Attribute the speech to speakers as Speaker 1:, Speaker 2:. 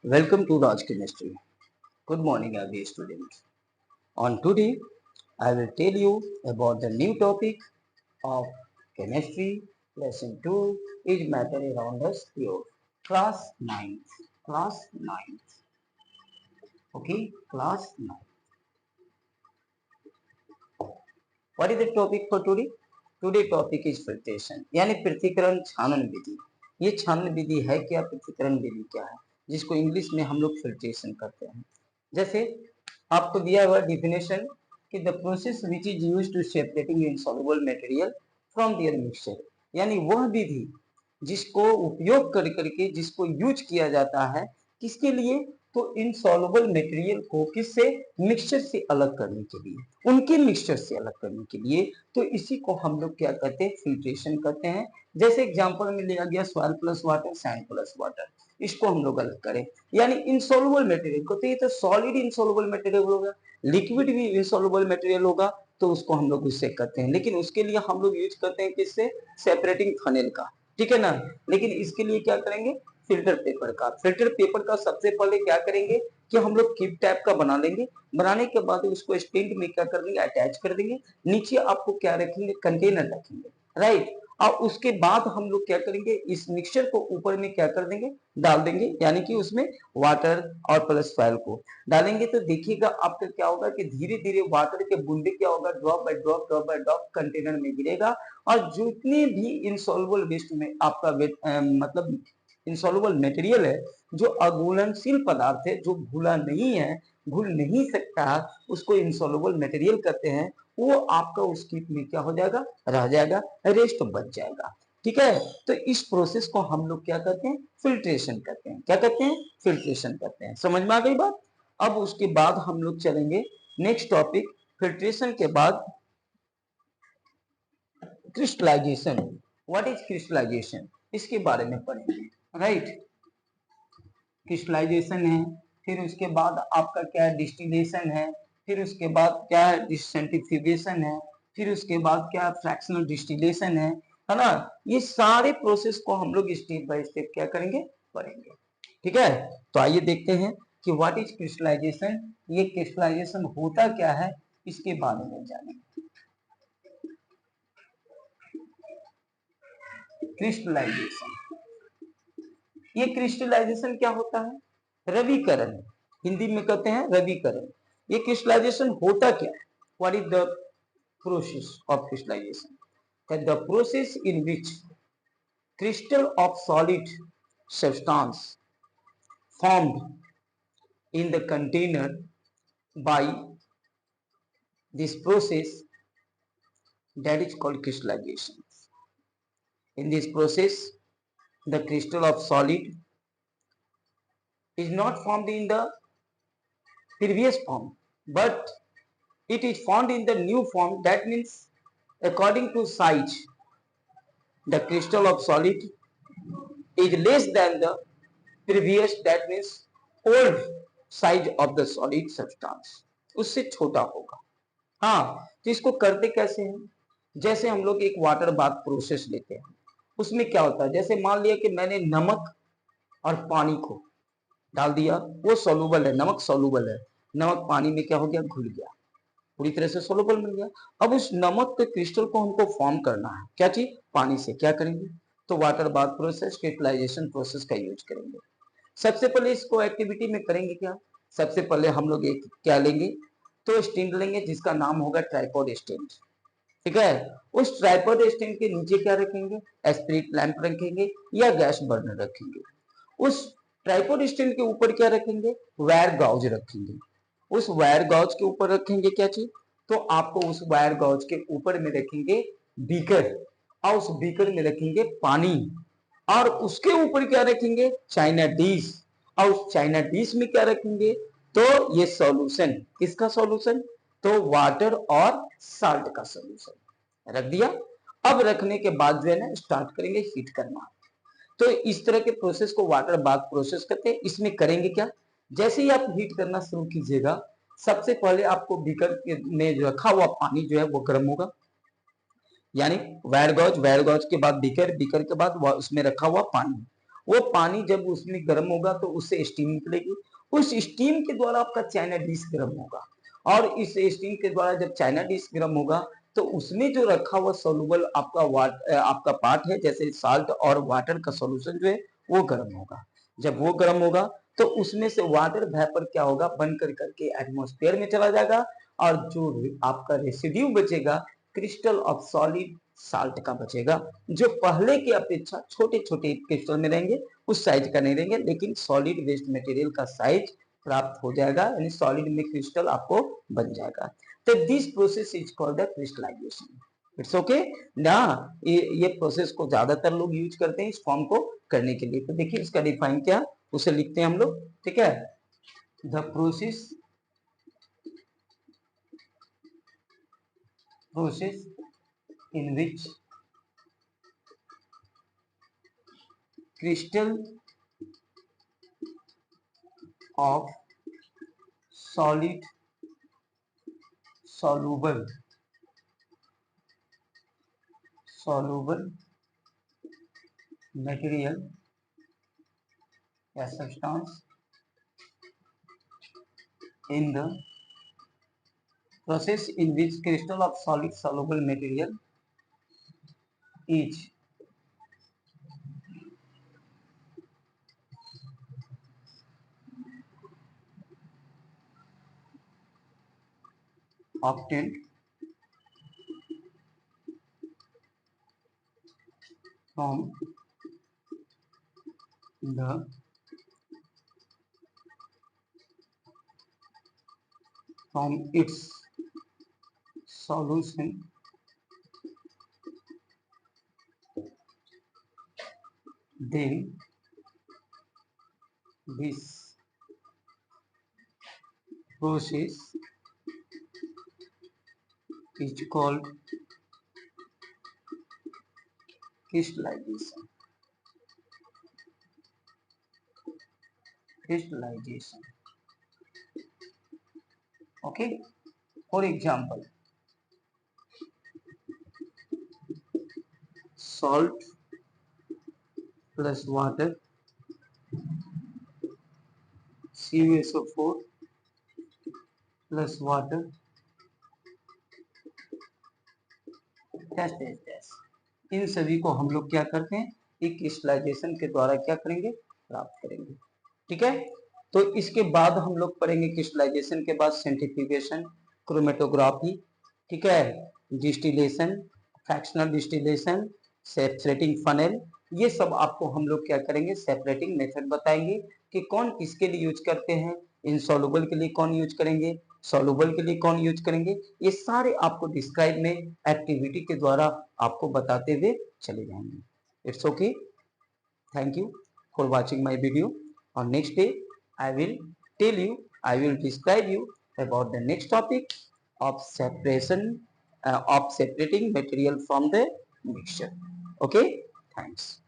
Speaker 1: Welcome to Raj Chemistry. Good morning, every students. On today, I will tell you about the new topic of chemistry. Lesson 2 is matter around us pure. Class 9th. Class 9th. Okay, class 9th. What is the topic for today? Today topic is filtration. यानी पृथक्करण छानन विधि. ये छानन विधि है क्या? पृथक्करण विधि क्या है? जिसको English में हम लोग फिल्ट्रेशन करते हैं. जैसे आपको दिया हुआ डिफिनेशन कि the process which is use to separating insoluble material from their mixture, यानी वह विधि जिसको उपयोग कर करके जिसको यूज किया जाता है किसके लिए? तो इनसॉल्युबल मटेरियल को किससे? मिक्सचर से अलग करने के लिए, उनके मिक्सचर से अलग करने के लिए. तो इसी को हम लोग क्या कहते हैं? फिल्ट्रेशन करते हैं. जैसे एग्जांपल में लिया गया soil plus water, sand plus water, इसको हम लोग अलग करें यानी इनसॉल्युबल मटेरियल को. तो ये तो सॉलिड इनसॉल्युबल मटेरियल होगा, लिक्विड भी इनसॉल्युबल मटेरियल होगा, तो उसको हम लोग उससे करते हैं. लेकिन उसके लिए हम लोग यूज करते हैं किससे? सेपरेटिंग फनेल का. ठीक है ना. लेकिन इसके लिए क्या करेंगे? फिल्टर पेपर का. फिल्टर पेपर का सबसे पहले क्या करेंगे कि हम लोग किप टाइप का बना लेंगे. बनाने के बाद उसको स्टेंट में क्या कर देंगे? अटैच कर देंगे. नीचे आपको क्या रखेंगे? कंटेनर रखेंगे. राइट. और उसके बाद हम लोग क्या करेंगे? इस मिक्सचर को ऊपर में क्या कर देंगे? डाल देंगे. यानी कि उसमें वाटर और प्लस सॉइल को डालेंगे. तो देखिएगा आपका क्या होगा कि धीरे धीरे वाटर के बूंदे क्या होगा? ड्रॉप बाय ड्रॉप कंटेनर में गिरेगा. और जितने भी इनसॉल्युबल वेस्ट में आपका मतलब इनसॉल्युबल मटेरियल है, जो अघुलनशील पदार्थ है, जो घुला नहीं है, घुल नहीं सकता, उसको इनसॉल्युबल मटेरियल कहते हैं. वो आपका उस कीट में क्या हो जाएगा? रह जाएगा, रेस्ट बच जाएगा. ठीक है. तो इस प्रोसेस को हम लोग क्या कहते हैं? फिल्ट्रेशन कहते हैं. क्या कहते हैं? फिल्ट्रेशन कहते हैं. समझ में आ गई बात? अब उसके बाद हम लोग चलेंगे नेक्स्ट टॉपिक. फिल्ट्रेशन के बाद क्रिस्टलाइजेशन. What is crystallisation? इसके बारे में पढ़ेंगे. राइट. क्रिस्टलाइजेशन है, फिर उसके बाद आपका क्या है? डिस्टिलेशन है, फिर उसके बाद क्या है? सेंट्रीफ्यूगेशन है, फिर उसके बाद क्या? फ्रैक्शनल डिस्टिलेशन है ना. ये सारे प्रोसेस को हम लोग स्टेप बाय स्टेप क्या करेंगे? पढ़ेंगे. ठीक है. तो आइए देखते हैं कि व्हाट इज क्रिस्टलाइजेशन. ये क्रिस्टलाइजेशन होता क्या है, इसके बारे में जानेंगे. क्रिस्टलाइजेशन. ये क्रिस्टलाइजेशन क्या होता है? रविकरण. हिंदी में कहते हैं रविकरण. ये क्रिस्टलाइजेशन होता क्या है? What is the process of crystallization? The process in which crystal of solid substance formed in the container. By this process, that is called crystallization. In this process, the crystal of solid is not formed in the previous form, but it is found in the new form. That means according to size, the crystal of solid is less than the previous, that means old size of the solid substance, उससे छोटा होगा. हाँ. तो इसको करते कैसे हैं? जैसे हम लोग एक वाटर बाथ प्रोसेस लेते हैं, उसमें क्या होता है? जैसे मान लिया कि मैंने नमक और पानी को डाल दिया, वो सोलूबल है, नमक सोलूबल है, नमक पानी में क्या हो गया? घुल गया, पूरी तरह से सोलूबल मिल गया. अब उस नमक के क्रिस्टल को हमको फॉर्म करना है. क्या चीज? पानी से. क्या करेंगे? तो water bath process, crystallization process का यूज करेंगे. सबसे पहले इसको एक्टिविटी में करेंगे क्या? सबसे पहले हम लोग एक क्या लेंगे? तो स्टैंड लेंगे जिसका नाम होगा ट्राइपॉड स्टैंड. ठीक है. उस ट्राइपॉड स्टैंड के नीचे क्या रखेंगे? स्पिरिट लैंप रखेंगे या गैस बर्नर रखेंगे. उस ट्राइपॉड स्टैंड के ऊपर क्या रखेंगे? वायर गाउज रखेंगे. उस वायर गाउज के ऊपर रखेंगे क्या चीज? तो आपको उस वायर गाउज के ऊपर में रखेंगे बीकर, और उस बीकर में रखेंगे पानी, और उसके ऊपर क्या रखेंगे? चाइना डिश, और उस चाइना डिश में क्या रखेंगे? तो ये सॉल्यूशन. किसका सॉल्यूशन? तो वाटर और साल्ट का सॉल्यूशन रख दिया. अब रखने के बाद जो है ना, स्टार्ट करेंगे हीट करना. तो इस तरह के प्रोसेस को वाटर बाथ प्रोसेस कहते हैं. इसमें करेंगे क्या? जैसे ही आप हीट करना शुरू कीजिएगा, सबसे पहले आपको बीकर में जो रखा हुआ पानी जो है वो गर्म होगा. यानी वायर गॉज, वायर गॉज के बाद बीकर, बीकर के बाद उसमें रखा हुआ पानी, वो पानी जब उसमें गर्म होगा तो उससे स्टीम निकलेगी, उस स्टीम के द्वारा आपका चाइना डिश गर्म होगा, और इस स्टीम के द्वारा जब चाइना डिश गर्म होगा तो उसमें जो रखा हुआ सोलुबल आपका पार्ट है, जैसे साल्ट और वाटर का सोल्यूशन जो है वो गर्म होगा। जब वो गर्म होगा तो उसमें से वाटर वेपर क्या होगा, बन करके एटमॉस्फेयर में चला जाएगा, और जो आपका रेसिड्यू बचेगा क्रिस्टल ऑफ सॉलिड साल्ट का बचेगा, जो पहले की अपेक्षा छोटे छोटे क्रिस्टल में रहेंगे, उस साइज का नहीं रहेंगे, लेकिन सॉलिड वेस्ट मटेरियल का साइज प्राप्त हो जाएगा, यानी सॉलिड में क्रिस्टल आपको बन जाएगा। तो this process is called the crystallization. It's okay ना। ये प्रोसेस को ज्यादातर लोग यूज करते हैं इस फॉर्म को करने के लिए। तो देखिए इसका डिफाइन क्या, उसे लिखते हैं हम लोग, ठीक है। The process in which crystal of solid soluble material या substance in the process in which crystal of solid soluble material is obtained from the from its solution, then this process is called crystallization. Okay. For example, salt plus water, CuSO4 plus water, इन सभी को हम लोग क्या करते हैं, एक crystallisation के द्वारा क्या करेंगे, प्राप्त करेंगे। ठीक है। तो इसके बाद हम लोग पढ़ेंगे क्रिस्टलाइजेशन के बाद सेंट्रीफ्यूगेशन, क्रोमेटोग्राफी, ठीक है, distillation, fractional distillation, separating funnel, ये सब आपको हम लोग क्या करेंगे, सेपरेटिंग मेथड बताएंगे कि कौन किसके लिए यूज करते हैं, इनसॉल्युबल के लिए कौन यूज करेंगे, सॉल्युबल के लिए कौन यूज करेंगे, ये सारे आपको डिस्क्राइब में एक्टिविटी के द्वारा आपको बताते हुए चले जाएंगे। It's okay, thank you for watching my video. On next day I will describe you about the next topic of separation of separating material from the mixture. Okay, thanks.